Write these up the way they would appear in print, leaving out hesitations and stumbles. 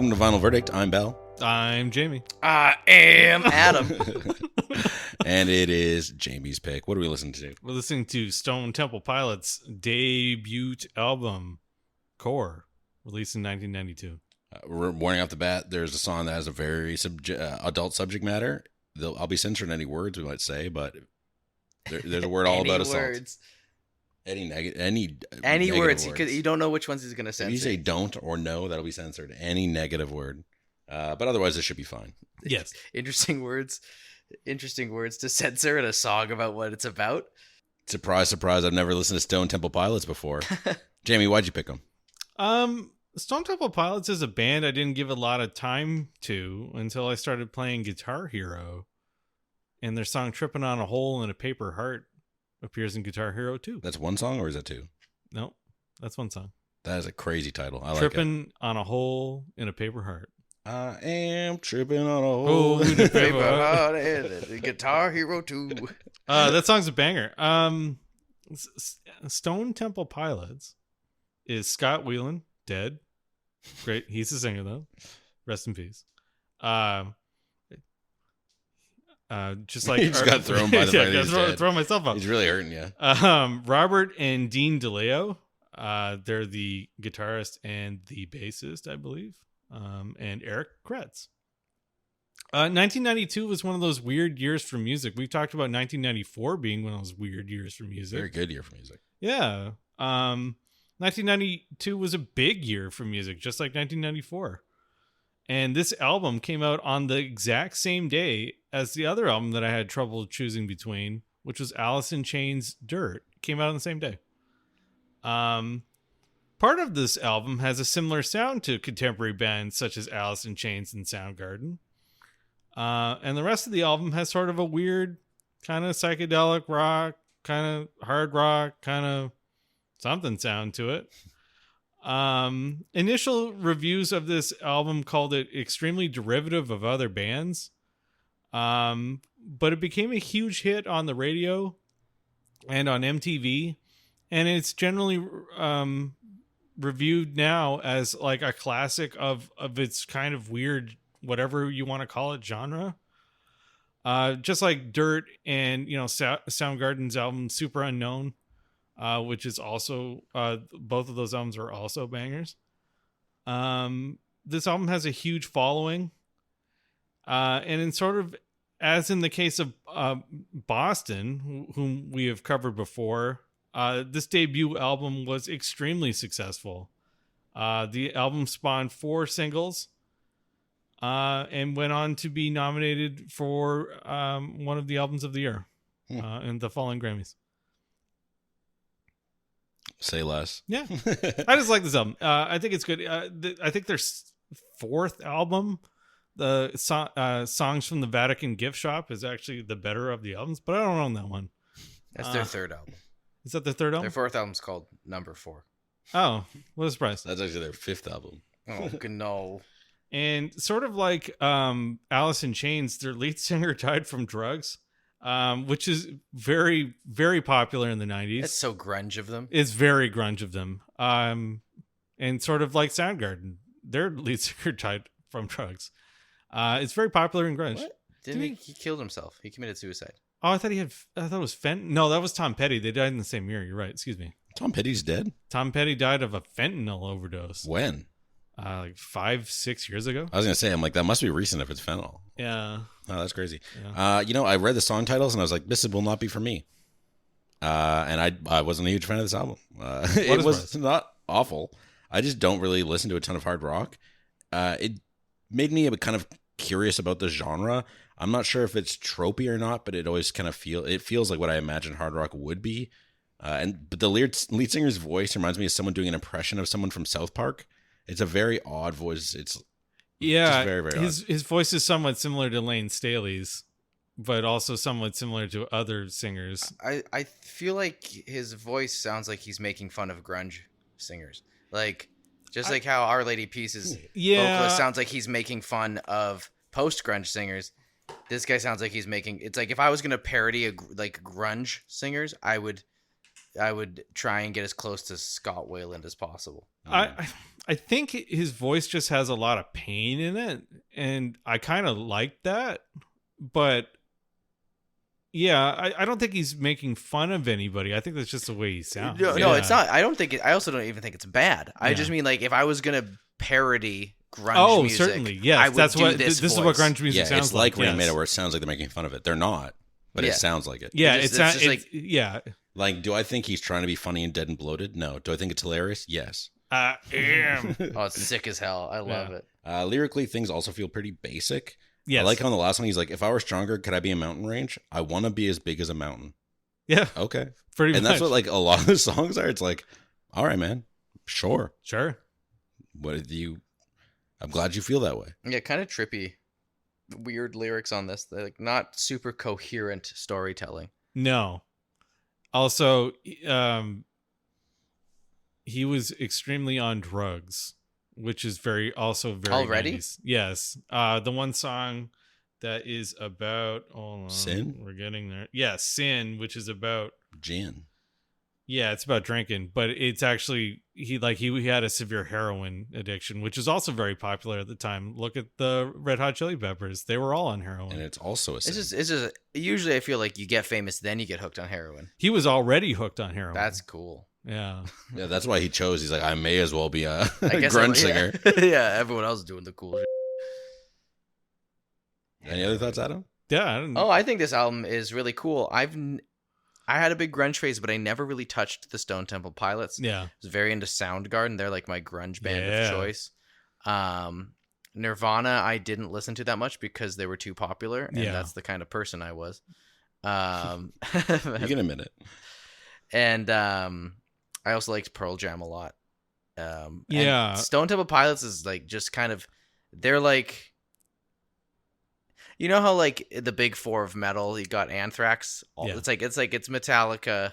Welcome to Final Verdict. I'm Bell. I'm Jamie. I am Adam. And it is Jamie's pick. What are we listening to? We're listening to Stone Temple Pilots' debut album, Core, released in 1992. Warning off the bat, there's a song that has a very adult subject matter. I'll be censoring any words we might say, but there's a word all about assault. Words. Any words. You don't know which ones he's going to censor. If you say don't or no, that'll be censored. Any negative word. But otherwise, it should be fine. Yes. Interesting words to censor in a song about what it's about. Surprise, surprise. I've never listened to Stone Temple Pilots before. Jamie, why'd you pick them? Stone Temple Pilots is a band I didn't give a lot of time to until I started playing Guitar Hero. And their song Trippin' on a Hole in a Paper Heart appears in Guitar Hero 2. That's one song or is that two? No, that's one song. That is a crazy title. I like it. Trippin' on a Hole in a Paper Heart. I am tripping on a hole in a paper heart. Guitar Hero 2. That song's a banger. Stone Temple Pilots is Scott Weiland, dead. Great. He's the singer, though. Rest in peace. Just like he just got thrown by the fact that he's dead. Throw myself up. He's really hurting you. Robert and Dean DeLeo. They're the guitarist and the bassist, I believe. And Eric Kretz. 1992 was one of those weird years for music. We've talked about 1994 being one of those weird years for music. Very good year for music. Yeah. 1992 was a big year for music, just like 1994. And this album came out on the exact same day as the other album that I had trouble choosing between, which was Alice in Chains' Dirt. It came out on the same day. Part of this album has a similar sound to contemporary bands such as Alice in Chains and Soundgarden. And the rest of the album has sort of a weird kind of psychedelic rock, kind of hard rock, kind of something sound to it. Initial reviews of this album called it extremely derivative of other bands. But it became a huge hit on the radio and on MTV. And it's generally reviewed now as like a classic of its kind of weird, whatever you want to call it, genre. Just like Dirt and, Soundgarden's album Super Unknown, which is also, both of those albums are also bangers. This album has a huge following. And in sort of, as in the case of Boston, whom we have covered before, this debut album was extremely successful. The album spawned 4 singles and went on to be nominated for one of the albums of the year in the following Grammys. Say less. Yeah. I just like this album. I think it's good. I think their 4th album, the Songs from the Vatican Gift Shop, is actually the better of the albums, but I don't own that one. That's their 3rd album. Is that their 3rd album? Their 4th album's called Number 4. Oh, what a surprise. That's actually their 5th album. Oh, no. And sort of like Alice in Chains, their lead singer died from drugs, which is very, very popular in the 90s. It's so grunge of them. It's very grunge of them. And sort of like Soundgarden, their lead singer died from drugs. It's very popular in grunge. What? Didn't he killed himself? He committed suicide. Oh, I thought it was fentanyl. No, that was Tom Petty. They died in the same year. You're right. Excuse me. Tom Petty's dead? Tom Petty died of a fentanyl overdose. When? Like 5-6 years ago. I was going to say, I'm like, that must be recent if it's fentanyl. Yeah. Oh, that's crazy. Yeah. I read the song titles and I was like, this will not be for me. And I wasn't a huge fan of this album. It was not awful. I just don't really listen to a ton of hard rock. It made me kind of curious about the genre. I'm not sure if it's tropey or not, but it always kind of feels like what I imagine hard rock would be. But the lead singer's voice reminds me of someone doing an impression of someone from South Park. It's a very odd voice. It's just very, very odd. His voice is somewhat similar to Lane Staley's, but also somewhat similar to other singers. I feel like his voice sounds like he's making fun of grunge singers. Like, just like how Our Lady Peace's vocalist sounds like he's making fun of post-grunge singers. This guy sounds like he's making... It's like if I was going to parody grunge singers, I would try and get as close to Scott Weiland as possible. I think his voice just has a lot of pain in it, and I kind of like that. But yeah, I don't think he's making fun of anybody. I think that's just the way he sounds. No, it's not. I don't think I also don't even think it's bad. I just mean, like, if I was gonna parody grunge music, certainly, yes. I would that's do what this is what grunge music sounds it's like like. Reanimator, where it sounds like they're making fun of it. They're not, but it sounds like it. Yeah, it's just like yeah. Like, do I think he's trying to be funny in Dead and Bloated? No. Do I think it's hilarious? Yes. I am. Oh, it's sick as hell. I love it. Lyrically, things also feel pretty basic. Yes. I like how on the last one he's like, if I were stronger, could I be a mountain range? I want to be as big as a mountain. Yeah. Okay. Pretty much. And that's what like a lot of the songs are. It's like, all right, man. Sure. What did you... I'm glad you feel that way. Yeah, kind of trippy. Weird lyrics on this. They're like not super coherent storytelling. No. Also, he was extremely on drugs, which is very already 90s. Yes. The one song that is about Sin. We're getting there. Yeah, Sin, which is about gin. Yeah, it's about drinking, but it's actually he had a severe heroin addiction, which is also very popular at the time. Look at the Red Hot Chili Peppers; they were all on heroin, and it's also a sin. It's just usually I feel like you get famous, then you get hooked on heroin. He was already hooked on heroin. That's cool. Yeah, yeah, that's why he chose. He's like, I may as well be a grunge singer. Yeah, everyone else is doing the cool shit. Any other thoughts, Adam? Yeah. I think this album is really cool. I had a big grunge phase, but I never really touched the Stone Temple Pilots. Yeah. I was very into Soundgarden. They're like my grunge band of choice. Nirvana, I didn't listen to that much because they were too popular, and that's the kind of person I was. You can admit it. And I also liked Pearl Jam a lot. Yeah. Stone Temple Pilots is like just kind of, they're like, you know how like the big four of metal, you got Anthrax. It's Metallica,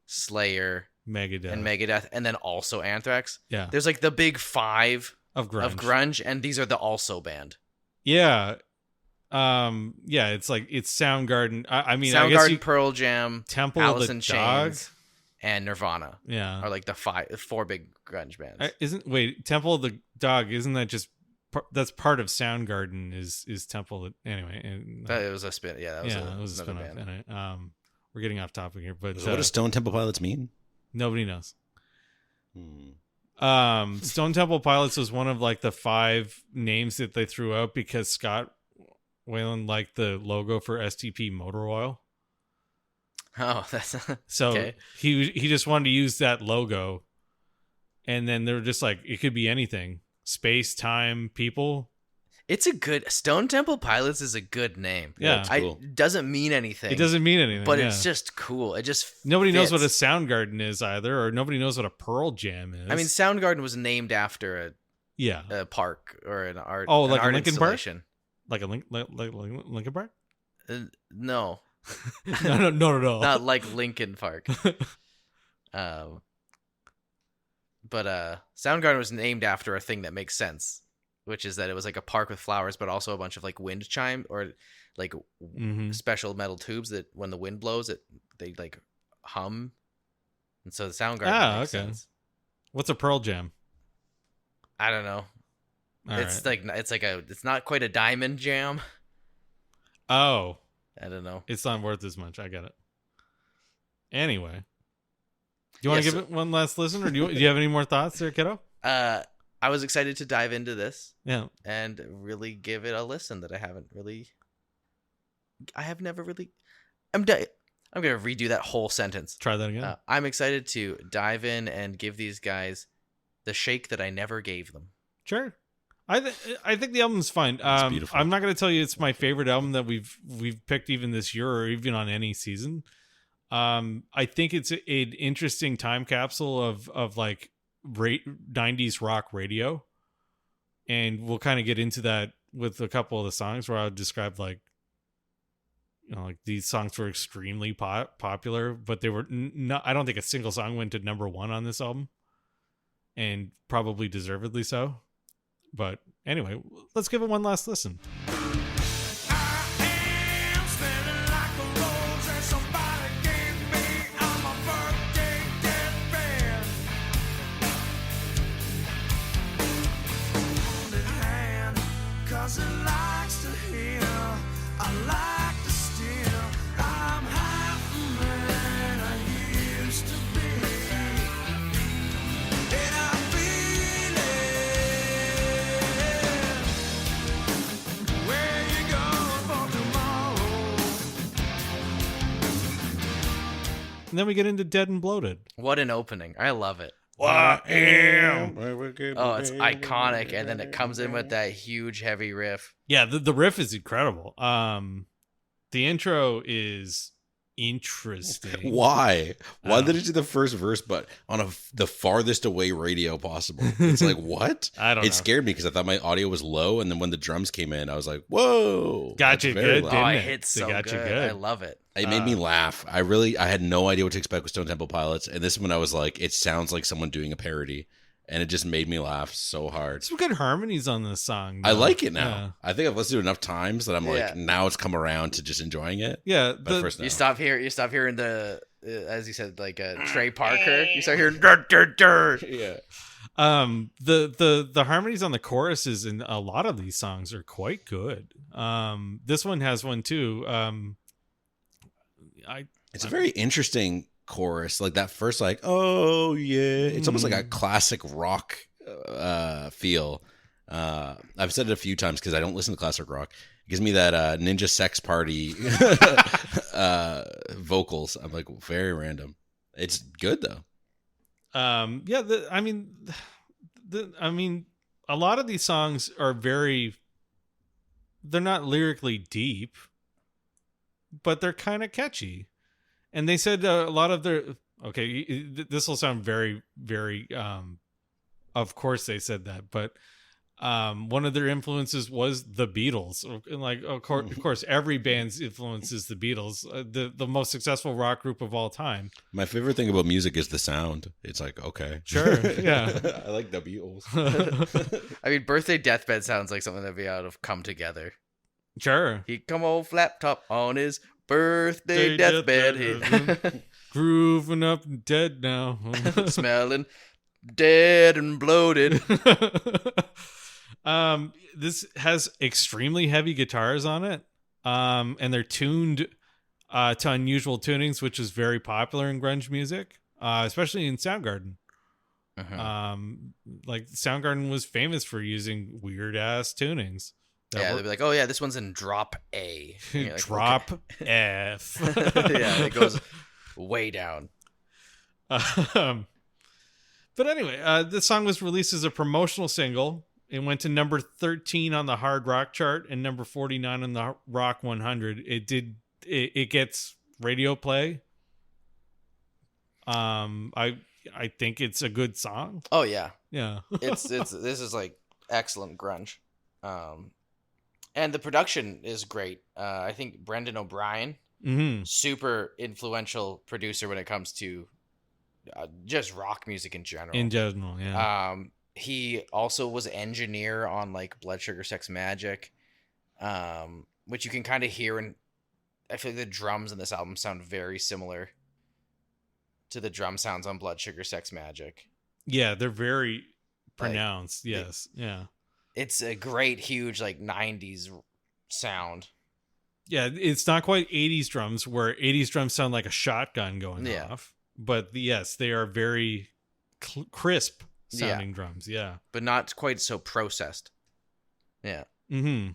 Slayer, Megadeth, and then also Anthrax. Yeah, there's like the big five of grunge, and these are the also band. Yeah, it's like it's Soundgarden. I mean, Soundgarden, I guess Pearl Jam, Temple Alice in in Chains, and Nirvana. Yeah, are like the four big grunge bands. Temple of the Dog? Isn't that just? That's part of Soundgarden is Temple anyway. And, it was a spin. Yeah, it was a spin-off. And we're getting off topic here, but what does Stone Temple Pilots mean? Nobody knows. Stone Temple Pilots was one of like the 5 names that they threw out because Scott Weiland liked the logo for STP Motor Oil. Oh, that's so okay. He just wanted to use that logo, and then they were just like, it could be anything. Space, time, people. It's a good Stone Temple Pilots is a good name. Yeah, cool. It doesn't mean anything. It doesn't mean anything, but it's just cool. It just nobody knows what a Soundgarden is either, or nobody knows what a Pearl Jam is. I mean, Soundgarden was named after a park or an art. Like art a Linkin Park, like a Linkin Park. No. no, not like Linkin Park. But Soundgarden was named after a thing that makes sense, which is that it was like a park with flowers, but also a bunch of like wind chime or like special metal tubes that when the wind blows, they like hum, and so the Soundgarden makes sense. What's a Pearl Jam? I don't know. It's not quite a diamond jam. Oh, I don't know. It's not worth as much. I get it. Anyway. Do you want to give it one last listen, or do you have any more thoughts there, kiddo? I was excited to dive into this. Yeah. And really give it a listen that I have never really... I'm going to redo that whole sentence. Try that again. I'm excited to dive in and give these guys the shake that I never gave them. Sure. I think the album's fine. Beautiful. I'm not going to tell you it's my favorite album that we've picked even this year or even on any season. I think it's an interesting time capsule of like 90s rock radio, and we'll kind of get into that with a couple of the songs where I would describe like, you know, like these songs were extremely popular, but they were not. I don't think a single song went to number 1 on this album, and probably deservedly so. But anyway, let's give it one last listen. 'cause it likes to heal. I like to steal. I'm half the man I used to be. And I feel it. Where you going for tomorrow? And then we get into Dead and Bloated. What an opening. I love it. I am. Oh, it's iconic. And then it comes in with that huge, heavy riff. Yeah, the riff is incredible. The intro is interesting. Why did it do the first verse but on the farthest away radio possible? It's like, what? I don't know. It scared me because I thought my audio was low, and then when the drums came in I was like, whoa, Got you that's very good, loud. Oh, didn't it it? hits They so got you good. good. I love it. It made me laugh. I had no idea what to expect with Stone Temple Pilots, and this one I was like, it sounds like someone doing a parody, and it just made me laugh so hard. Some good harmonies on this song. I though. like it now. Yeah. I think I've listened to it enough times that I'm like, Yeah. now it's come around to just enjoying it. Yeah, But first, no. You stop hearing the, as you said, like Trey Parker. You start hearing dirt, dirt, dirt. Yeah. The harmonies on the choruses in a lot of these songs are quite good. This one has one too. It's a very interesting chorus, like that first, like, oh yeah, it's almost like a classic rock feel. I've said it a few times because I don't listen to classic rock. It gives me that Ninja Sex Party vocals. I'm like, very random. It's good though. Yeah, I mean, a lot of these songs are they're not lyrically deep, but they're kind of catchy. And they said a lot of their, this will sound very, very, of course they said that, but one of their influences was the Beatles. And like, of course, every band's influence is the Beatles, the most successful rock group of all time. My favorite thing about music is the sound. It's like, okay. Sure, yeah. I like the Beatles. I mean, Birthday Deathbed sounds like something that'd be out of Come Together. Sure. He come old flat top on his birthday deathbed. Grooving up and dead now. Smelling dead and bloated. This has extremely heavy guitars on it. And they're tuned to unusual tunings, which is very popular in grunge music, especially in Soundgarden. Uh-huh. Like Soundgarden was famous for using weird ass tunings. Yeah, they'd be like, oh yeah, this one's in drop A. Like, Drop F. Yeah, it goes way down. But anyway, this song was released as a promotional single. It went to number 13 on the hard rock chart and number 49 on the rock 100. It gets radio play. I think it's a good song. Oh yeah. Yeah. This is like excellent grunge. And the production is great. I think Brendan O'Brien, super influential producer when it comes to just rock music in general. In general, yeah. He also was engineer on like Blood Sugar Sex Magic, which you can kind of hear. And I feel like the drums in this album sound very similar to the drum sounds on Blood Sugar Sex Magic. Yeah, they're very pronounced. Yes. Yeah. It's a great, huge, like 90s sound. Yeah, it's not quite 80s drums, where 80s drums sound like a shotgun going off. But yes, they are very crisp sounding drums. Yeah. But not quite so processed. Yeah. Mm-hmm.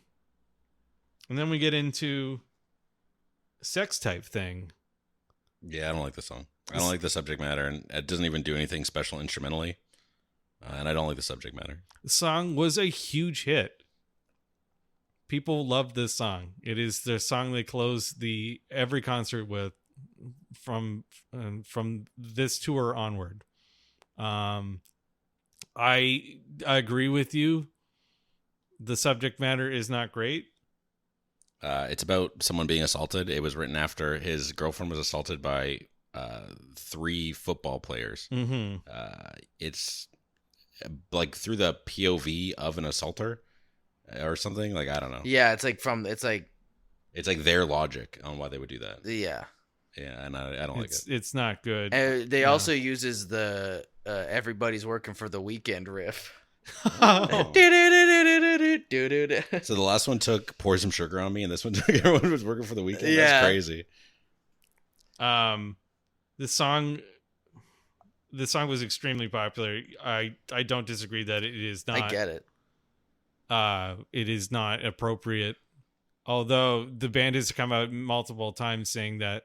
And then we get into Sex Type Thing. Yeah, I don't like this song. I don't like the subject matter, and it doesn't even do anything special instrumentally. And I don't like the subject matter. The song was a huge hit. People love this song. It is the song they close every concert with from this tour onward. I agree with you. The subject matter is not great. It's about someone being assaulted. It was written after his girlfriend was assaulted by 3 football players. Mm-hmm. It's like through the POV of an assaulter or something. Like, I don't know. Yeah, it's like their logic on why they would do that. Yeah. Yeah, and I don't like it. It's not good. And they also uses the everybody's working for the weekend riff. So the last one took Pour Some Sugar on Me, and this one took Everyone Was Working for the Weekend. Yeah. That's crazy. This song was extremely popular. I don't disagree that it is not. I get it. It is not appropriate. Although the band has come out multiple times saying that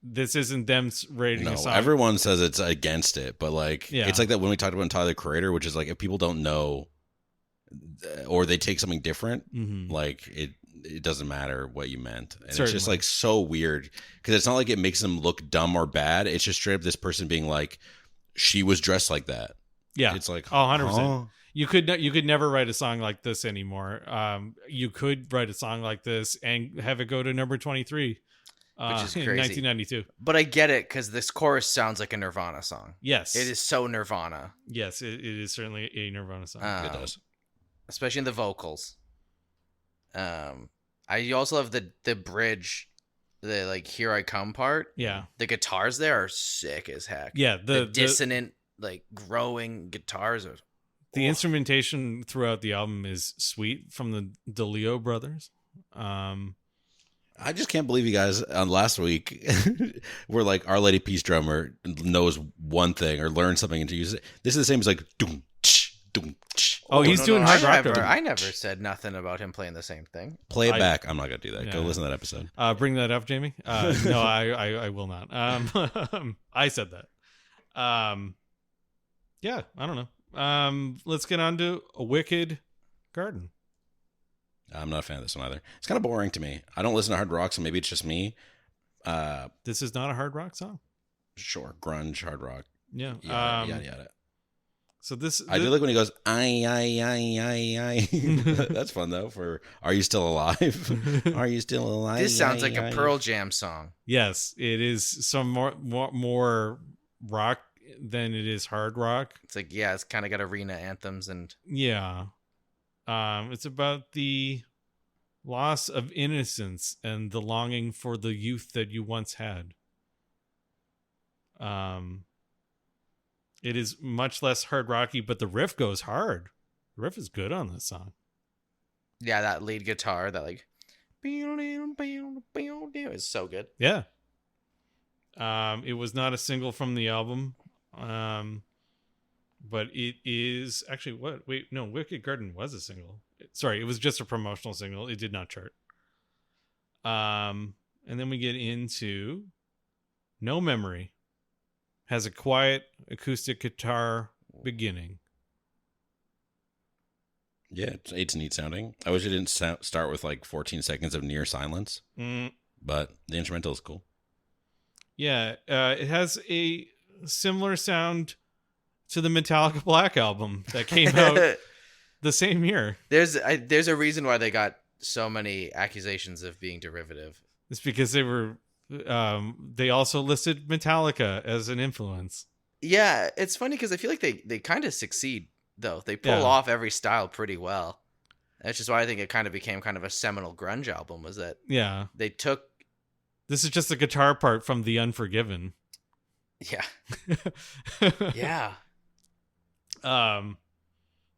this isn't them rating a song. Everyone says it's against it, but like Yeah. it's like that when we talked about Tyler the Creator, which is like if people don't know or they take something different, like it doesn't matter what you meant. And it's just like so weird because it's not like it makes them look dumb or bad. It's just straight up this person being like, she was dressed like that. Yeah. It's like, 100%. huh? You could never write a song like this anymore. You could write a song like this and have it go to number 23. Which is crazy. In 1992. But I get it because this chorus sounds like a Nirvana song. Yes. It is so Nirvana. Yes, it is certainly a Nirvana song. It does. Especially in the vocals. I also love the bridge, the like "Here I Come" part. Yeah. The guitars there are sick as heck. Yeah, the dissonant, like growing guitars are. The instrumentation throughout the album is sweet from the DeLeo brothers. I just can't believe you guys on last week were like Our Lady Peace drummer knows one thing or learned something and to use it. This is the same as like doom tch, doom tch. Oh, he's doing hard rock. I never said nothing about him playing the same thing. Play it back. I'm not gonna do that. Yeah. Go listen to that episode. Bring that up, Jamie. No, I will not. I said that. Yeah, I don't know. Let's get on to A Wicked Garden. I'm not a fan of this one either. It's kind of boring to me. I don't listen to hard rock, so maybe it's just me. This is not a hard rock song. Sure, grunge, hard rock. Yeah. Yada. So this I do like when he goes, I. That's fun though. For Are You Still Alive? Are you still alive? This sounds like a Pearl Jam song. Yes, it is some more rock than it is hard rock. It's like, yeah, it's kind of got arena anthems and Yeah. It's about the loss of innocence and the longing for the youth that you once had. It is much less hard rocky, but the riff goes hard. The riff is good on this song. yeah, that lead guitar, that like is so good. Yeah. It was not a single from the album. But it is actually Wicked Garden was a single. Sorry, it was just a promotional single. It did not chart. And then we get into No Memory. Has a quiet acoustic guitar beginning. Yeah, it's neat sounding. I wish it didn't start with like 14 seconds of near silence, but the instrumental is cool. Yeah, it has a similar sound to the Metallica Black album that came out the same year. There's a reason why they got so many accusations of being derivative. It's because they were they also listed Metallica as an influence. Yeah, it's funny because I feel like they kind of succeed though. They pull off every style pretty well. That's just why I think it kind of became kind of a seminal grunge album. Was that they took. This is just the guitar part from The Unforgiven. Yeah. Yeah.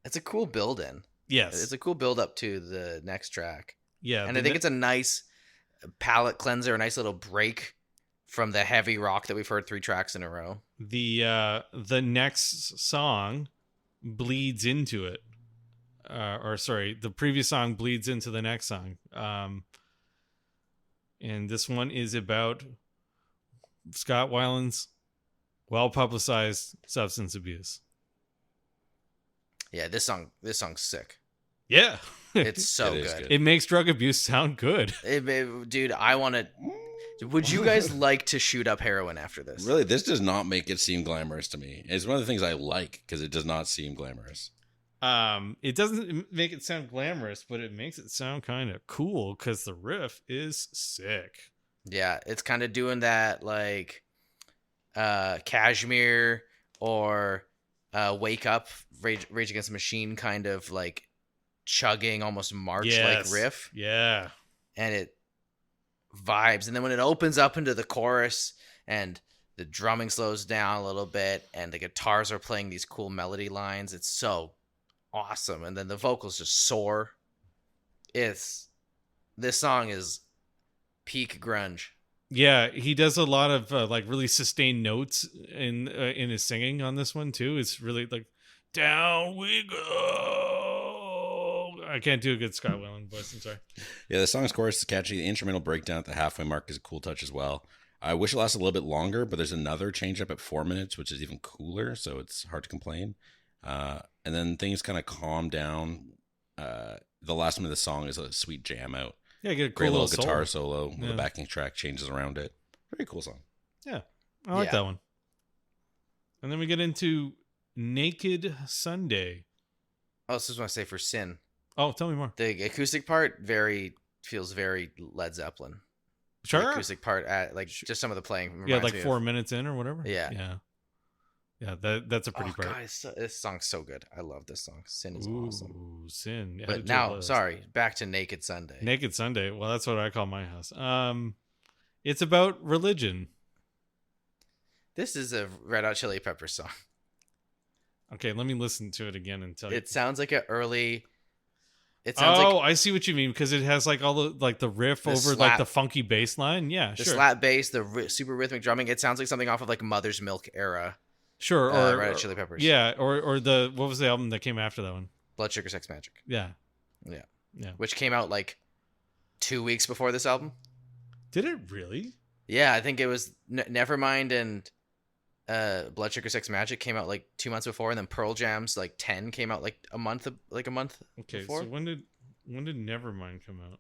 It's a cool build-in. Yes. It's a cool build-up to the next track. Yeah. And I think it's a nice palate cleanser, a nice little break from the heavy rock that we've heard 3 tracks in a row. The next song bleeds into it. The previous song bleeds into the next song. And this one is about Scott Weiland's well-publicized substance abuse. Yeah, this song's sick. Yeah. It's so good. It makes drug abuse sound good. Dude, I want to... Would you guys like to shoot up heroin after this? Really, this does not make it seem glamorous to me. It's one of the things I like because it does not seem glamorous. It doesn't make it sound glamorous, but it makes it sound kind of cool because the riff is sick. Yeah, it's kind of doing that like Cashmere or Wake Up, Rage Against the Machine kind of like chugging, almost march-like riff. Yeah. And it vibes. And then when it opens up into the chorus and the drumming slows down a little bit and the guitars are playing these cool melody lines, it's so awesome, and then the vocals just soar. This song is peak grunge. Yeah, he does a lot of like really sustained notes in his singing on this one too. It's really like down we go. I can't do a good Scott Weiland voice. I'm sorry. Yeah, the song's chorus is catchy. The instrumental breakdown at the halfway mark is a cool touch as well. I wish it lasted a little bit longer, but there's another change up at 4 minutes, which is even cooler, so it's hard to complain. And then things kind of calm down. The last minute of the song is a sweet jam out. Yeah, get a cool great little guitar solo. Yeah. The backing track changes around it. Very cool song. Yeah, I like that one. And then we get into Naked Sunday. Oh, this is what I say for Sin. Oh, tell me more. The acoustic part feels very Led Zeppelin. Sure. The acoustic part at just some of the playing. Yeah, like 4 minutes in or whatever. Yeah. Yeah, that's a pretty part. God, this song's so good. I love this song. Sin is awesome. Ooh, Sin. Yeah, but now, sorry, back to Naked Sunday. Naked Sunday. Well, that's what I call my house. It's about religion. This is a Red Hot Chili Peppers song. Okay, let me listen to it again and tell you. It sounds like an early. I see what you mean, because it has like all the riff over slap, like the funky bass line. Yeah, the sure. slap bass, the super rhythmic drumming. It sounds like something off of like Mother's Milk era. Sure, or Red Hot Chili Peppers. Yeah, or the what was the album that came after that one? Blood Sugar Sex Magic. Yeah. Which came out like 2 weeks before this album. Did it really? Yeah, I think it was Nevermind and Blood Sugar Sex Magic came out like 2 months before, and then Pearl Jam's like 10 came out like a month Okay, before. so when did Nevermind come out?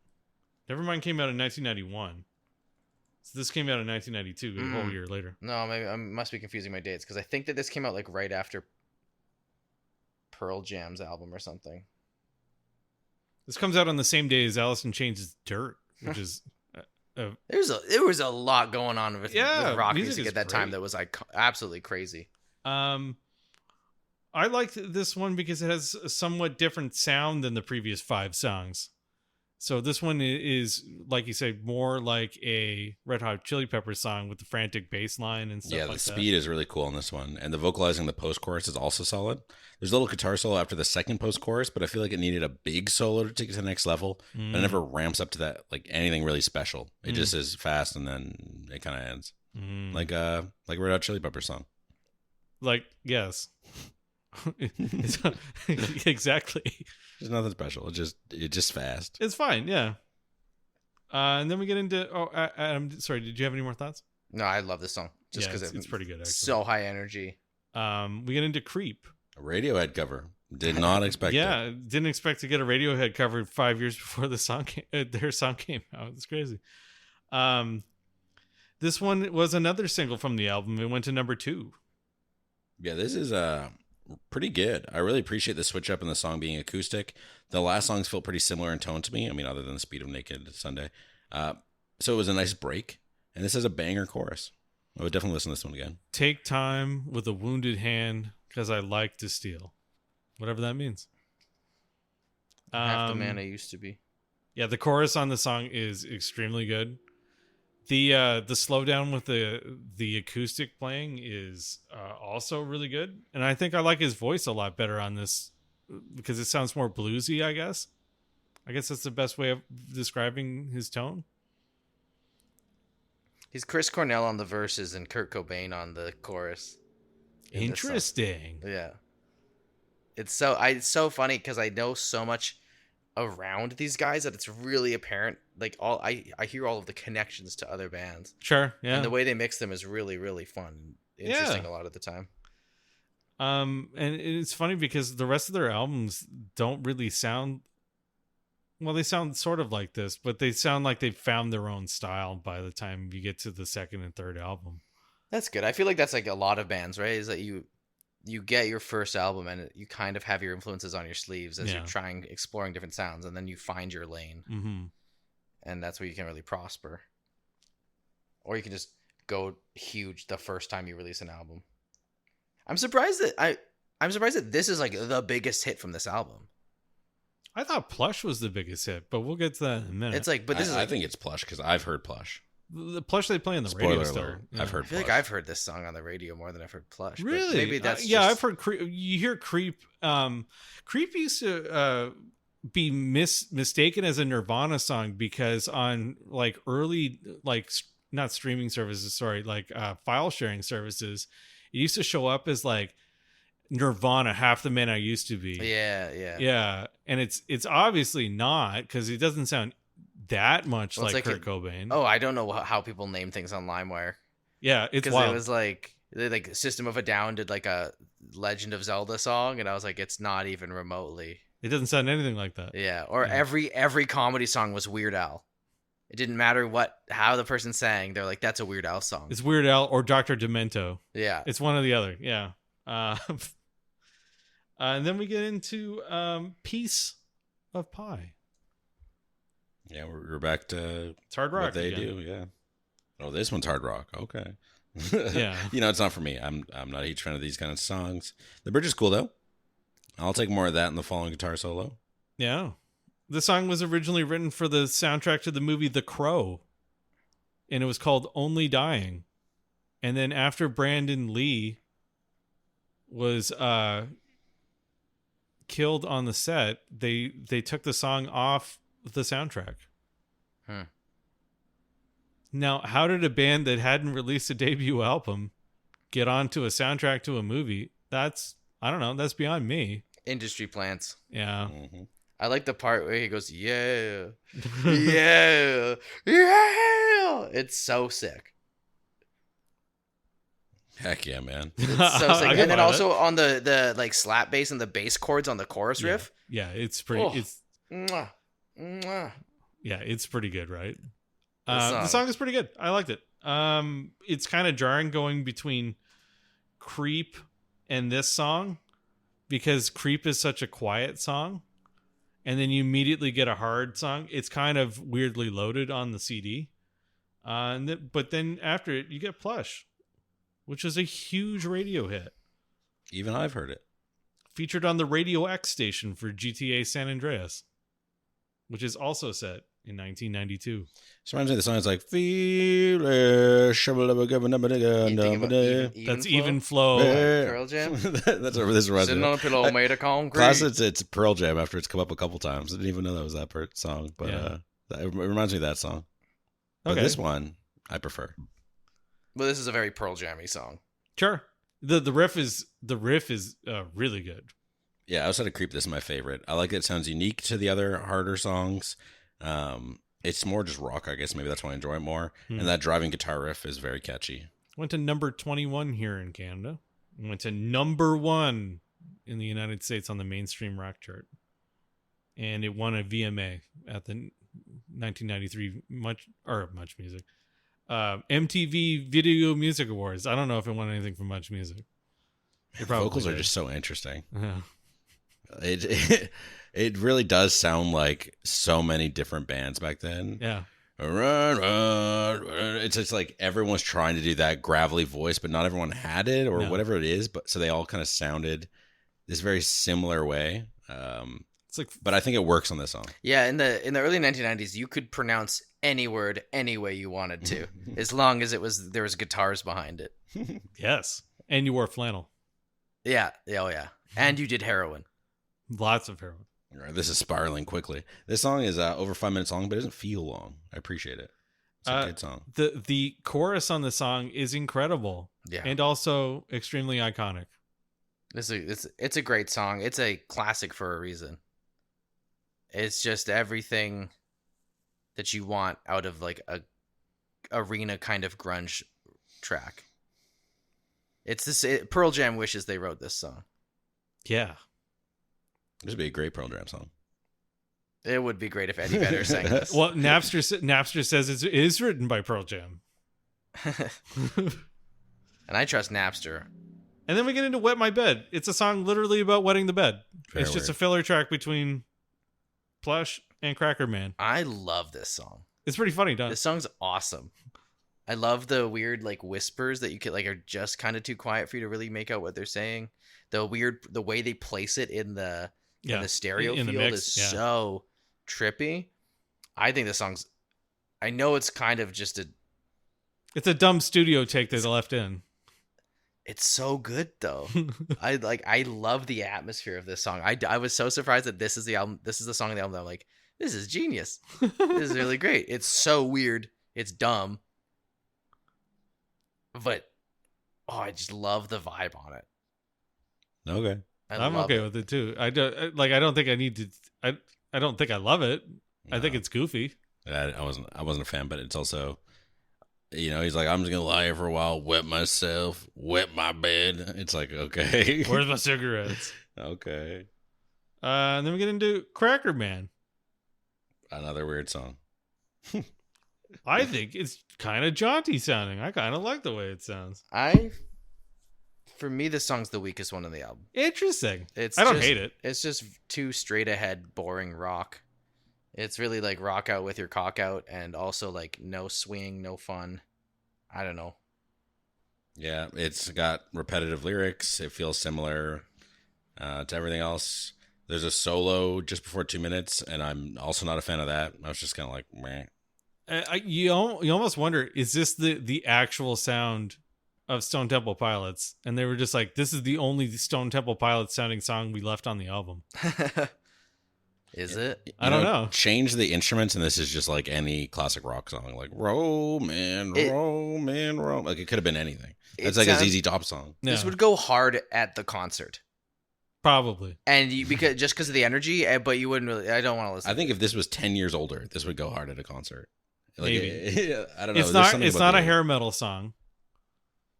Nevermind came out in 1991. So this came out in 1992, a whole year later. No, maybe I must be confusing my dates, because I think that this came out like right after Pearl Jam's album or something. This comes out on the same day as Alice in Chains' Dirt, which is there was a lot going on with rock music at that time that was like absolutely crazy. I liked this one because it has a somewhat different sound than the previous 5 songs. So this one is, like you said, more like a Red Hot Chili Peppers song with the frantic bass line and stuff like that. Yeah, the speed is really cool on this one. And the vocalizing the post-chorus is also solid. There's a little guitar solo after the second post-chorus, but I feel like it needed a big solo to take it to the next level. But it never ramps up to that, like anything really special. It just is fast, and then it kind of ends. Like a Red Hot Chili Peppers song. Like, yes. Exactly. There's nothing special. It's just fast. It's fine, yeah. And then we get into Adam, sorry, did you have any more thoughts? No, I love this song just because it's pretty good. Actually. So high energy. We get into Creep. A Radiohead cover. Did not expect it. Yeah, didn't expect to get a Radiohead cover 5 years before their song came out. It's crazy. This one was another single from the album. It went to number 2. Yeah, this is pretty good. I really appreciate the switch up in the song being acoustic. The last songs felt pretty similar in tone to me. I mean, other than the speed of Naked Sunday. So it was a nice break. And this has a banger chorus. I would definitely listen to this one again. Take time with a wounded hand, because I like to steal. Whatever that means. Half the man I used to be. Yeah, the chorus on the song is extremely good. The slowdown with the acoustic playing is also really good, and I think I like his voice a lot better on this because it sounds more bluesy. I guess that's the best way of describing his tone. He's Chris Cornell on the verses and Kurt Cobain on the chorus. Interesting. Yeah, it's so funny because I know so much around these guys that it's really apparent. Like I hear all of the connections to other bands. Sure, yeah. And the way they mix them is really, really fun, interesting a lot of the time. And it's funny because the rest of their albums don't really sound. Well, they sound sort of like this, but they sound like they've found their own style by the time you get to the second and third album. That's good. I feel like that's like a lot of bands, right? Is that you get your first album and you kind of have your influences on your sleeves as you're exploring different sounds, and then you find your lane. Mm-hmm. And that's where you can really prosper. Or you can just go huge the first time you release an album. I'm surprised that this is like the biggest hit from this album. I thought Plush was the biggest hit, but we'll get to that in a minute. It's like, but this I think it's Plush because I've heard Plush. The Plush they play on the Spoiler radio still. alert. Yeah. I've heard I feel like Plush. I've heard this song on the radio more than I've heard Plush. but Really? Maybe that's yeah. just... I've heard Creep. You hear Creep. Creep used to be mistaken as a Nirvana song because on like early not streaming services, sorry, like file sharing services, it used to show up as like Nirvana, Half the Man I Used to Be. Yeah. And it's obviously not, because it doesn't sound that much like Kurt Cobain. Oh, I don't know how people name things on LimeWire. Yeah, it's Because wild. it was like System of a Down did like a Legend of Zelda song, and I was like, it's not even remotely. It doesn't sound anything like that. Yeah, or every comedy song was Weird Al. It didn't matter how the person sang. They're like, that's a Weird Al song. It's Weird Al or Dr. Demento. Yeah. It's one or the other. Yeah. And then we get into Piece of Pie. Yeah, we're back to It's hard rock. what they again. do. Yeah. Oh, this one's hard rock. Okay. Yeah. It's not for me. I'm not a huge fan of these kind of songs. The bridge is cool though. I'll take more of that in the following guitar solo. Yeah. The song was originally written for the soundtrack to the movie The Crow, and it was called Only Dying. And then after Brandon Lee was killed on the set, they took the song off the soundtrack. Now, how did a band that hadn't released a debut album get onto a soundtrack to a movie? I don't know. That's beyond me. Industry plants. Yeah. Mm-hmm. I like the part where he goes, yeah, yeah, yeah. It's so sick. Heck yeah, man. It's so sick. I And then buy also on the like slap bass and the bass chords on the chorus riff. Yeah, it's pretty. Oh. It's Mwah, mwah. yeah, it's pretty good, right? The The song is pretty good. I liked it. It's kind of jarring going between Creep and this song, because Creep is such a quiet song, and then you immediately get a hard song. It's kind of weirdly loaded on the CD. But then after it, you get Plush, which is a huge radio hit. Even I've heard it. Featured on the Radio X station for GTA San Andreas, which is also set in 1992. So reminds me of the song. It's like feel it, That's Even Flow. Pearl Jam. That's over this reminds Sitting me. on a pillow made of concrete. Plus, it's Pearl Jam after it's come up a couple times. I didn't even know that was that song, but Yeah. it reminds me of that song. But Okay. this one I prefer. Well, this is a very Pearl Jammy song. Sure. The riff is really good. Yeah, outside of Creep, this is my favorite. I like that it sounds unique to the other harder songs. It's more just rock, I guess. Maybe that's why I enjoy it more. And that driving guitar riff is very catchy. Went to number 21 here in Canada. Went to number 1 in the United States on the mainstream rock chart. And it won a VMA at the 1993 Much Music. MTV Video Music Awards. I don't know if it won anything from Much Music. It probably Vocals are did. just so interesting. Yeah. It really does sound like so many different bands back then. Yeah. It's just like everyone was trying to do that gravelly voice, but not everyone had it or whatever it is. But so they all kind of sounded this very similar way. It's like, But I think it works on this song. Yeah, in the early 1990s, you could pronounce any word any way you wanted to, as long as there was guitars behind it. yes. And you wore flannel. Yeah, oh yeah, and you did heroin. Lots of heroin. All right, this is spiraling quickly. This song is over 5 minutes long, but it doesn't feel long. I appreciate it. It's a good song. The chorus on the song is incredible. Yeah, And also extremely iconic. It's a great song. It's a classic for a reason. It's just everything that you want out of like a arena kind of grunge track. Pearl Jam wishes they wrote this song. Yeah. This would be a great Pearl Jam song. It would be great if Eddie Vedder sang this. Well, Napster says it is written by Pearl Jam. And I trust Napster. And then we get into Wet My Bed. It's a song literally about wetting the bed. Fair It's just word. a filler track between Plush and Cracker Man. I love this song. It's pretty funny, done. This song's awesome. I love the weird like whispers that you could like are just kind of too quiet for you to really make out what they're saying. The way they place it in the stereo in the field mix, is so trippy. I think this song's. I know it's kind of just It's a dumb studio take they left in. It's so good though. I love the atmosphere of this song. I was so surprised that this is the album. This is the song of the album that I'm like, this is genius. This is really great. It's so weird. It's dumb. But I just love the vibe on it. Okay. I'm okay with it too. I don't think I need to. I don't think I love it. No. I think it's goofy. I wasn't a fan, but it's also, he's like, I'm just gonna lie here for a while, wet myself, wet my bed. It's like, okay. Where's my cigarettes? Okay. And then we get into Cracker Man. Another weird song. I think it's kind of jaunty sounding. I kind of like the way it sounds. For me, this song's the weakest one on the album. Interesting. I don't hate it. It's just too straight ahead, boring rock. It's really like rock out with your cock out, and also like no swing, no fun. I don't know. Yeah, it's got repetitive lyrics. It feels similar to everything else. There's a solo just before 2 minutes, and I'm also not a fan of that. I was just kind of like, meh. You almost wonder, is this the actual sound of Stone Temple Pilots? And they were just like, this is the only Stone Temple Pilots sounding song we left on the album. Is it? I don't know. Change the instruments, and this is just like any classic rock song, like Roman. Like it could have been anything. That's like a ZZ Top song. This would go hard at the concert. Probably. And because of the energy, but you wouldn't really. I don't want to listen. I think if this was 10 years older, this would go hard at a concert. Like, maybe. I don't know. It's not a hair metal song.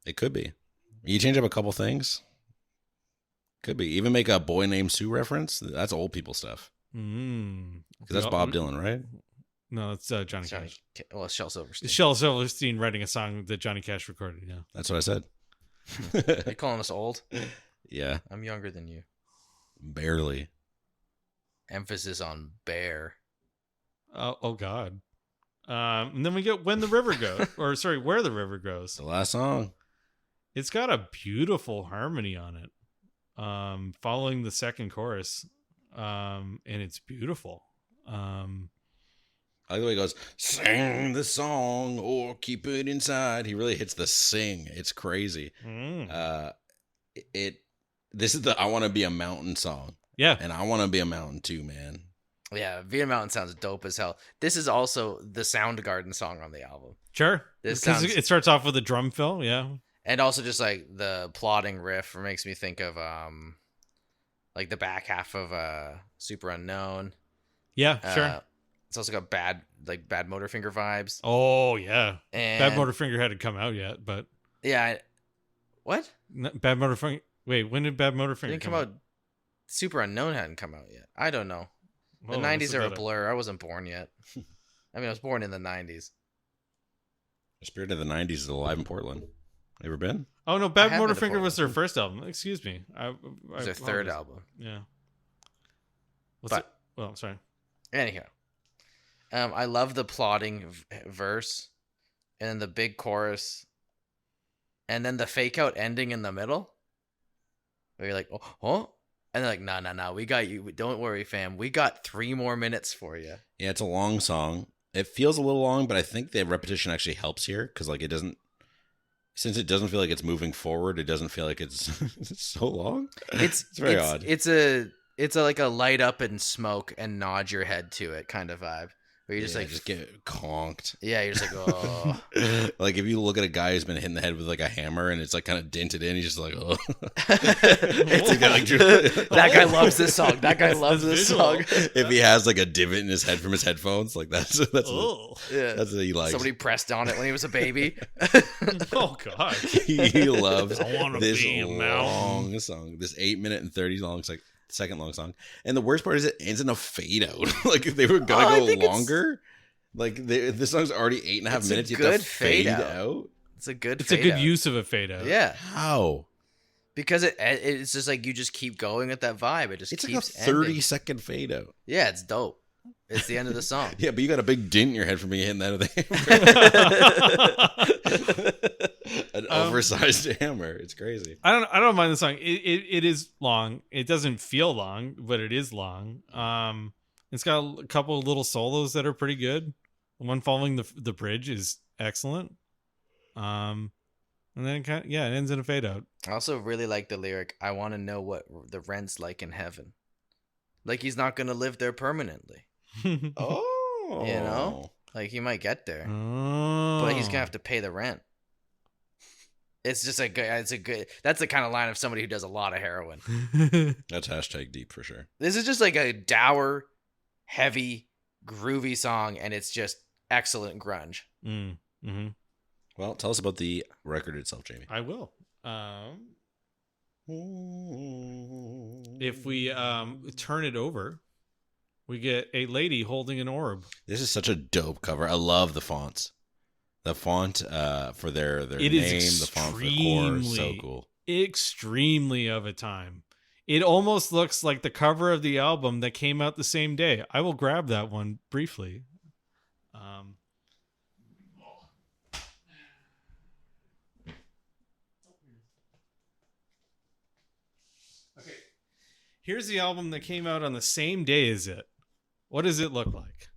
It could be. You change up a couple things. Could be. Even make a Boy Named Sue reference. That's old people stuff. Because that's Bob Dylan, right? No, it's Johnny Cash. Well, it's Shel Silverstein. Shel Silverstein writing a song that Johnny Cash recorded. Yeah, that's what I said. Are you calling us old? Yeah, I'm younger than you. Barely. Emphasis on bear. Oh God. And then we get When the River Goes, or sorry, Where the River Goes. The last song. It's got a beautiful harmony on it, following the second chorus, and it's beautiful. I like the way he goes, sing the song or keep it inside. He really hits the sing. It's crazy. This is the I Want to Be a Mountain song. Yeah. And I Want to Be a Mountain too, man. Yeah, Via Mountain sounds dope as hell. This is also the Soundgarden song on the album. Sure. Because it starts off with a drum fill, yeah. And also just like the plodding riff makes me think of like the back half of Super Unknown. Yeah, sure. It's also got bad Motorfinger vibes. Oh yeah. And Bad Motorfinger hadn't come out yet, but yeah. What? Bad Motorfinger. Wait, when did Bad Motorfinger didn't come out? Super Unknown hadn't come out yet. I don't know. The 90s are a blur. I wasn't born yet. I mean, I was born in the 90s. The Spirit of the 90s is alive in Portland. Ever been? Oh, no. Bad Motorfinger was their first album. Excuse me. It was their third album. Yeah. Well, sorry. Anyhow. I love the plodding verse and then the big chorus and then the fake out ending in the middle where you're like, oh. And they're like, no, we got you. Don't worry, fam. We got 3 more minutes for you. Yeah, it's a long song. It feels a little long, but I think the repetition actually helps here because, like, since it doesn't feel like it's moving forward, it doesn't feel like it's so long. It's very odd. It's a like a light up and smoke and nod your head to it kind of vibe. Where you just get conked. Yeah, you're just like, oh. Like if you look at a guy who's been hitting the head with like a hammer and it's like kind of dented in, he's just like, oh. That guy loves this song. That guy loves this song. If he has like a divot in his head from his headphones, like that's that's what he likes. Somebody pressed on it when he was a baby. Oh God, he loves this long song. This 8 minute and 30 long, it's like second long song, and the worst part is it ends in a fade out. Like if they were gonna go longer, like this song's already 8.5 minutes. You have to fade out. It's a good use of a fade out. Yeah. How? Because it's just like you just keep going with that vibe. It's keeps like a 30-second fade out. Yeah, it's dope. It's the end of the song. Yeah, but you got a big dent in your head from being hitting that with a hammer. An oversized hammer. It's crazy. I don't mind the song. It is long. It doesn't feel long, but it is long. It's got a couple of little solos that are pretty good. The one following the bridge is excellent. And then it ends in a fade out. I also really like the lyric, I want to know what the rent's like in heaven. Like he's not going to live there permanently. Oh. You know? Like he might get there. Oh. But he's going to have to pay the rent. It's just that's the kind of line of somebody who does a lot of heroin. That's hashtag deep for sure. This is just like a dour, heavy, groovy song, and it's just excellent grunge. Mm-hmm. Well, tell us about the record itself, Jamie. I will. If we turn it over, we get a lady holding an orb. This is such a dope cover. I love the fonts. The font for their it name, the font for the core is so cool. Extremely of a time. It almost looks like the cover of the album that came out the same day. I will grab that one briefly. Okay. Here's the album that came out on the same day as it. What does it look like?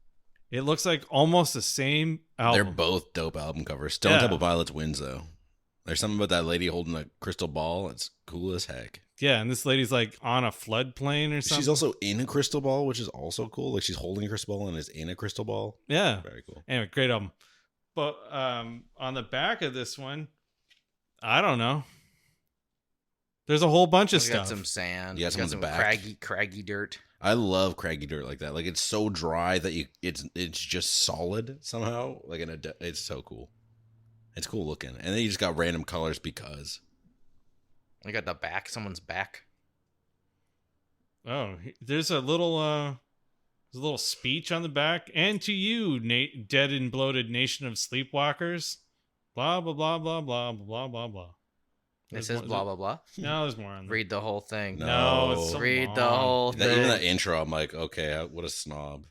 It looks like almost the same album. They're both dope album covers. Stone Temple Pilots wins, though. There's something about that lady holding a crystal ball. It's cool as heck. Yeah, and this lady's like on a floodplain or something. She's also in a crystal ball, which is also cool. Like she's holding a crystal ball and is in a crystal ball. Yeah. Very cool. Anyway, great album. But on the back of this one, I don't know. There's a whole bunch of stuff. Got some sand. Yeah, got some craggy dirt. I love craggy dirt like that. Like it's so dry that it's just solid somehow. Like it's so cool. It's cool looking, and then you just got random colors because. I got the back. Someone's back. Oh, there's a little speech on the back. And to you, dead and bloated nation of sleepwalkers, blah blah blah blah blah blah blah blah. It says blah blah blah. No, there's more on there. Read the whole thing. No, it's so read long. the whole thing. Even that intro, I'm like, okay, what a snob.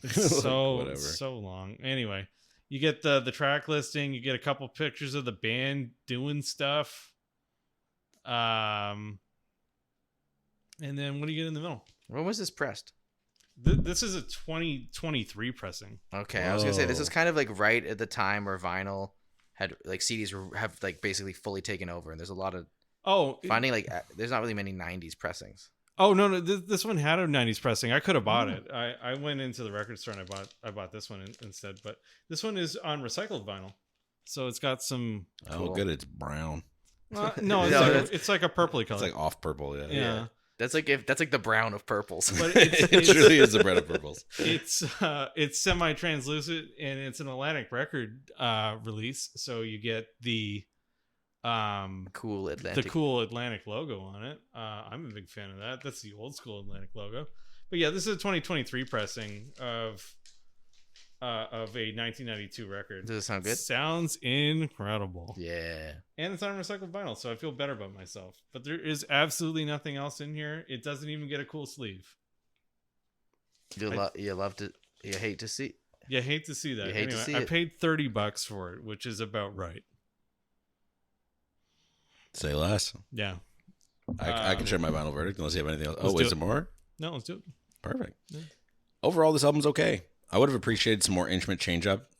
So so long. Anyway, you get the track listing. You get a couple pictures of the band doing stuff. And then what do you get in the middle? When was this pressed? This is a 2023 pressing. Okay, I was gonna say this is kind of like right at the time where vinyl had like CDs have like basically fully taken over, and there's a lot of finding like there's not really many 90s pressings. Oh no, this one had a 90s pressing. I could have bought it. I went into the record store and I bought this one instead. But this one is on recycled vinyl, so it's got some. Oh, good! It's brown. No, it's like a purpley color. It's like off purple. Yeah. That's like the brown of purples. But it truly is the brown of purples. It's semi-translucent and it's an Atlantic record release, so you get the cool Atlantic logo on it. I'm a big fan of that. That's the old school Atlantic logo. But yeah, this is a 2023 pressing of a 1992 record. Does it sound good? Sounds incredible. Yeah. And it's on recycled vinyl, so I feel better about myself. But there is absolutely nothing else in here. It doesn't even get a cool sleeve. You hate to see. You hate to see that. You hate to see I it. paid $30 for it, which is about right. Say less. Yeah. I can share my final verdict unless you have anything else. Let's do is there more? No, let's do it. Perfect. Yeah. Overall, this album's okay. I would have appreciated some more instrument change up,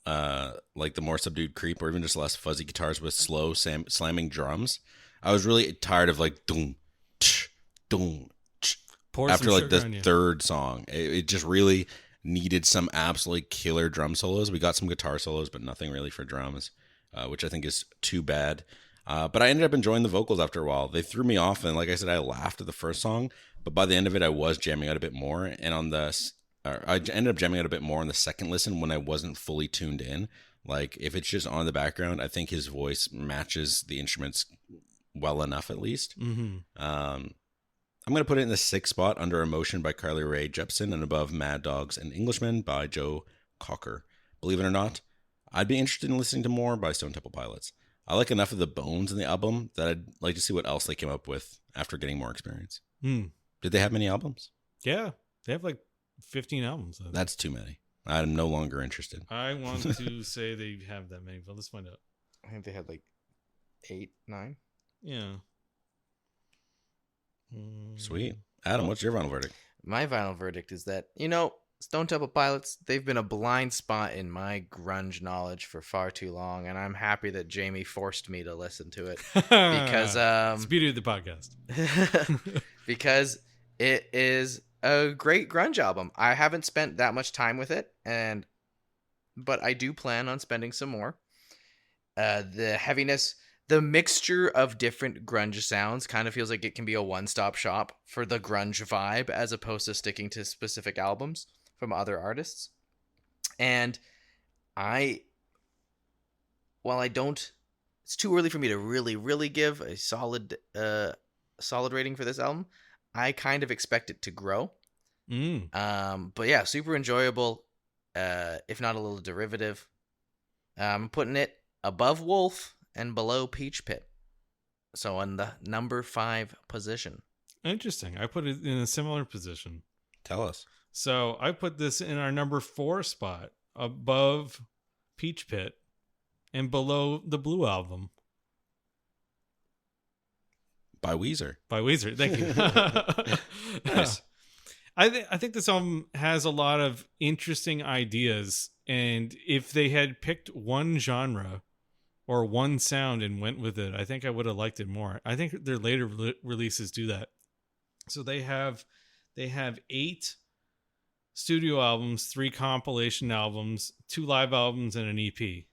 like the more subdued creep or even just less fuzzy guitars with slow slamming drums. I was really tired of like doom, tch, doom, tch, after like the third song. It just really needed some absolutely killer drum solos. We got some guitar solos, but nothing really for drums, which I think is too bad. But I ended up enjoying the vocals after a while. They threw me off, and like I said, I laughed at the first song, but by the end of it, I was jamming out a bit more. And I ended up jamming out a bit more on the second listen when I wasn't fully tuned in. Like if it's just on the background, I think his voice matches the instruments well enough, at least. Mm-hmm. I'm gonna put it in the 6th spot under Emotion by Carly Rae Jepsen and above Mad Dogs and Englishmen by Joe Cocker. Believe it or not, I'd be interested in listening to more by Stone Temple Pilots. I like enough of the bones in the album that I'd like to see what else they came up with after getting more experience. Did they have many albums? Yeah, they have like 15 albums. That's too many. I'm no longer interested. I want to say they have that many, but let's find out. I think they had like 8, 9. Yeah. Sweet. Adam, what's your final verdict? My final verdict is that, Stone Temple Pilots, they've been a blind spot in my grunge knowledge for far too long, and I'm happy that Jamie forced me to listen to it because it's the beauty of the podcast. because it is a great grunge album. I haven't spent that much time with it, but I do plan on spending some more. The heaviness, the mixture of different grunge sounds kind of feels like it can be a one-stop shop for the grunge vibe as opposed to sticking to specific albums from other artists. And while I don't, it's too early for me to really give a solid rating for this album. I kind of expect it to grow. But yeah, super enjoyable, if not a little derivative. I'm putting it above Wolf and below Peach Pit. So on the number 5 position. Interesting. I put it in a similar position. Tell us. So I put this in our number 4 spot, above Peach Pit and below the Blue Album. By Weezer. Thank you. Nice. I think this album has a lot of interesting ideas, and if they had picked one genre or one sound and went with it, I think I would have liked it more. I think their later releases do that. So they have 8 studio albums, 3 compilation albums, 2 live albums, and an EP.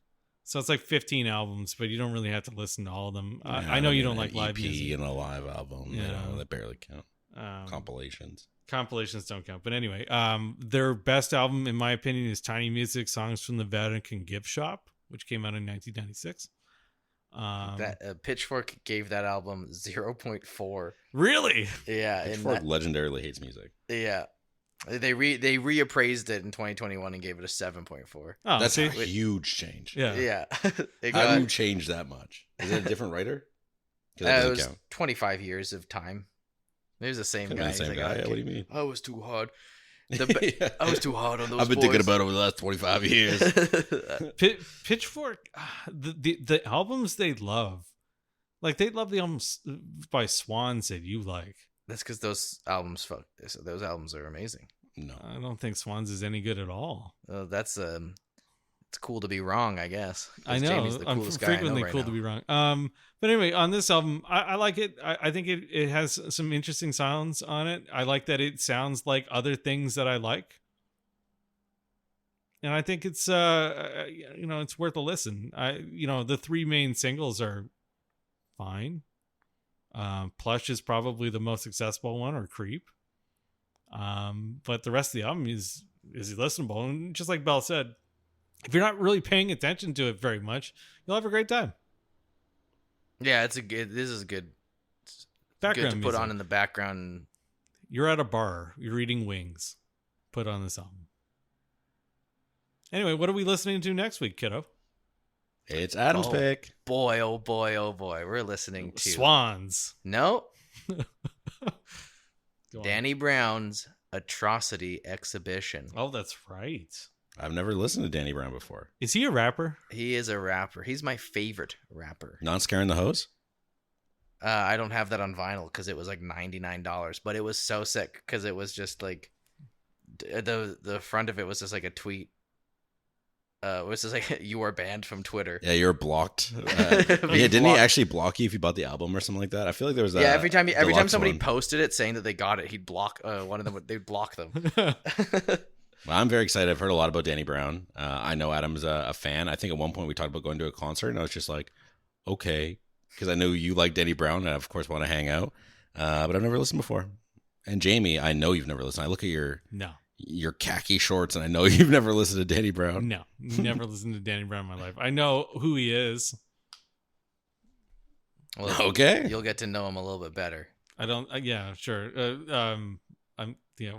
So it's like 15 albums, but you don't really have to listen to all of them. Yeah, I know you don't an like live EP music. and a live album. Yeah. You know, that barely count. Compilations. Compilations don't count. But anyway, their best album, in my opinion, is Tiny Music Songs from the Vatican Gift Shop, which came out in 1996. That Pitchfork gave that album 0.4. Really? Yeah. Pitchfork legendarily hates music. Yeah. They reappraised it in 2021 and gave it a 7.4. Oh, that's a huge change. Yeah. Yeah. How do you change that much? Is it a different writer? It was 25 years of time. It was the same guy. The same guy. Yeah, what do you mean? I was too hard. I was too hard on those. I've been thinking about it over the last 25 years. Pitchfork, the albums they love, like they love the albums by Swans that you like. That's because those albums are amazing. No, I don't think Swans is any good at all. That's it's cool to be wrong, I guess. I know. Jamie's the I'm frequently cool to be wrong. But anyway, on this album, I like it. I think it has some interesting sounds on it. I like that it sounds like other things that I like. And I think it's it's worth a listen. The 3 main singles are fine. Plush is probably the most accessible one, or Creep. But the rest of the album is listenable. And just like Belle said, if you're not really paying attention to it very much, you'll have a great time. Yeah, this is good. Background good to put on in the background. You're at a bar, you're eating wings. Put on this album. Anyway, what are we listening to next week, kiddo? It's Adam's pick. Boy, oh boy, oh boy. We're listening to Swans. No. Danny Brown's Atrocity Exhibition. Oh, that's right. I've never listened to Danny Brown before. Is he a rapper? He is a rapper. He's my favorite rapper. Not Scaring the Hose? I don't have that on vinyl because it was like $99, but it was so sick because it was just like the front of it was just like a tweet. It was just like, you are banned from Twitter. Yeah, you're blocked. Didn't he actually block you if you bought the album or something like that? I feel like there was that. Yeah, every time somebody posted it saying that they got it, he'd block one of them. They'd block them. Well, I'm very excited. I've heard a lot about Danny Brown. I know Adam's a fan. I think at one point we talked about going to a concert, and I was just like, okay, because I know you like Danny Brown, and I, of course, want to hang out. But I've never listened before. And Jamie, I know you've never listened. I look at your khaki shorts, and I know you've never listened to Danny Brown. No, never listened to Danny Brown in my life. I know who he is. Well, okay. You'll get to know him a little bit better. I don't. Yeah, sure.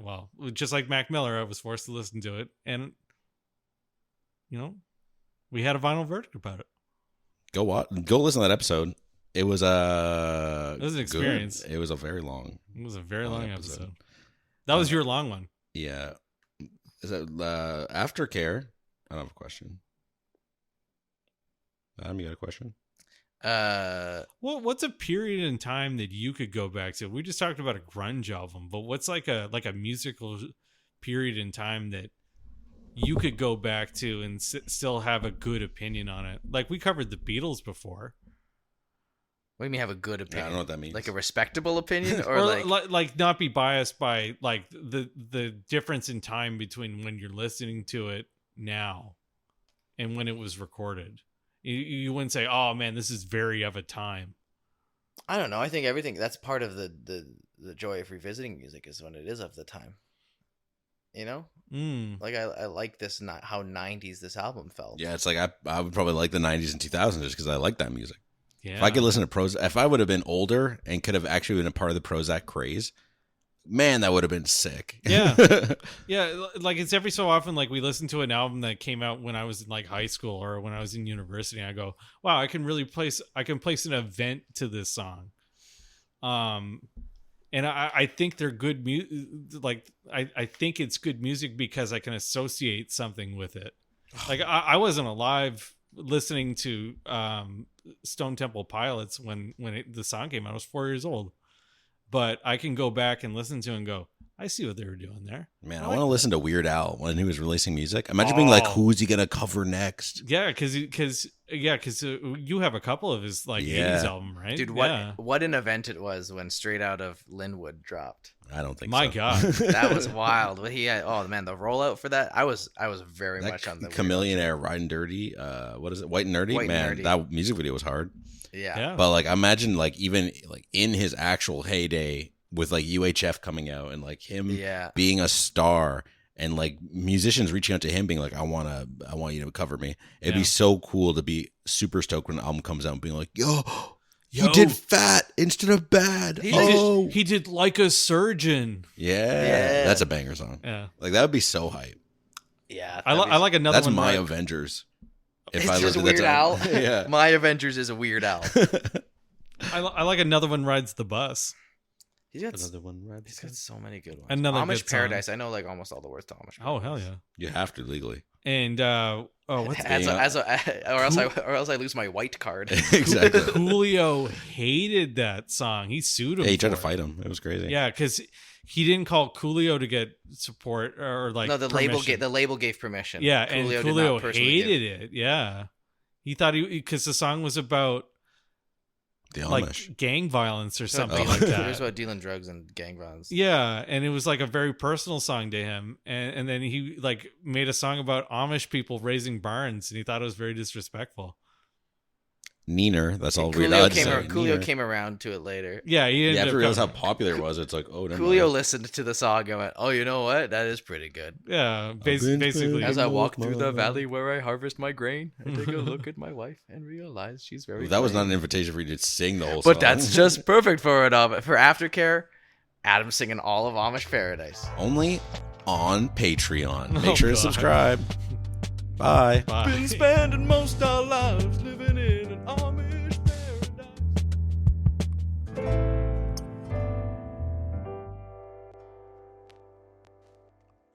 Well, just like Mac Miller, I was forced to listen to it, and we had a vinyl verdict about it. Go listen to that episode. It was an experience. It was a very long. It was a very long episode. That was your long one. Yeah. Is that Aftercare? I don't have a question. Adam, you got a question? Well, what's a period in time that you could go back to? We just talked about a grunge album, but what's like a musical period in time that you could go back to and still have a good opinion on it. Like we covered the Beatles before. What do you mean have a good opinion? I don't know what that means. Like a respectable opinion, or, like not be biased by like the difference in time between when you're listening to it now and when it was recorded. You wouldn't say, "Oh man, this is very of a time." I don't know. I think everything that's part of the joy of revisiting music is when it is of the time. You know, like I like this, not how 90s this album felt. Yeah, it's like I would probably like the 90s and 2000s just because I like that music. Yeah. If I could listen to Prozac, if I would have been older and could have actually been a part of the Prozac craze, man, that would have been sick. Yeah. Yeah. Like it's every so often, like we listen to an album that came out when I was in like high school or when I was in university. And I go, wow, I can place an event to this song. And I think they're good like I think it's good music because I can associate something with it. Like I wasn't alive listening to Stone Temple Pilots when the song came out. I was 4 years old, but I can go back and listen to it and go, I see what they were doing there. Man, I want to listen to Weird Al when he was releasing music. Imagine being like, who's he gonna cover next? Yeah, because you have a couple of his like 80s album, right? Dude, what an event it was when Straight Out of Linwood dropped. I don't think My so. God. That was wild. But he had, oh man, the rollout for that, I was very that much on the Chameleon Air Riding Dirty. What is it? White and Nerdy? White and Man, Nerdy. that music video was hard. Yeah. But like imagine like even like in his actual heyday with like UHF coming out and like him being a star and like musicians reaching out to him being like, I want you to cover me. It'd be so cool to be super stoked when an album comes out and being like, yo, you did Fat instead of Bad. He did Like a Surgeon. Yeah. That's a banger song. Yeah. Like that would be so hype. Yeah. I like another that's one. That's my Avengers. If it's just Weird Al. Yeah. My Avengers is a Weird Al. I like Another One Rides the Bus. He's got so many good ones. Amish Paradise. I know like almost all the words to Amish Paradise. Oh hell yeah! You have to legally. And what's or else I lose my white card. Exactly. Julio hated that song. He sued him. Yeah, he tried to fight him. It was crazy. Yeah, because he didn't call Coolio to get support or like. No, the label gave permission. Yeah, Coolio and Coolio hated it. Yeah, he thought because the song was about. The Amish. Like gang violence or something like that. It was about dealing drugs and gang violence. Yeah, and it was like a very personal song to him. And then he like made a song about Amish people raising barns, and he thought it was very disrespectful. Neener, that's all weird. Coolio came around to it later. Yeah, he ended you have to up realize how popular it was. It's like, oh, Coolio listened to the song and went, oh, you know what? That is pretty good. Yeah, basically. As I walk through the valley where I harvest my grain, I take a look at my wife and realize she's very. That was not an invitation for you to sing the whole song. But that's just perfect for it. For Aftercare, Adam's singing all of Amish Paradise. Only on Patreon. Make sure to subscribe. Bye. Bye. Been spending most our lives living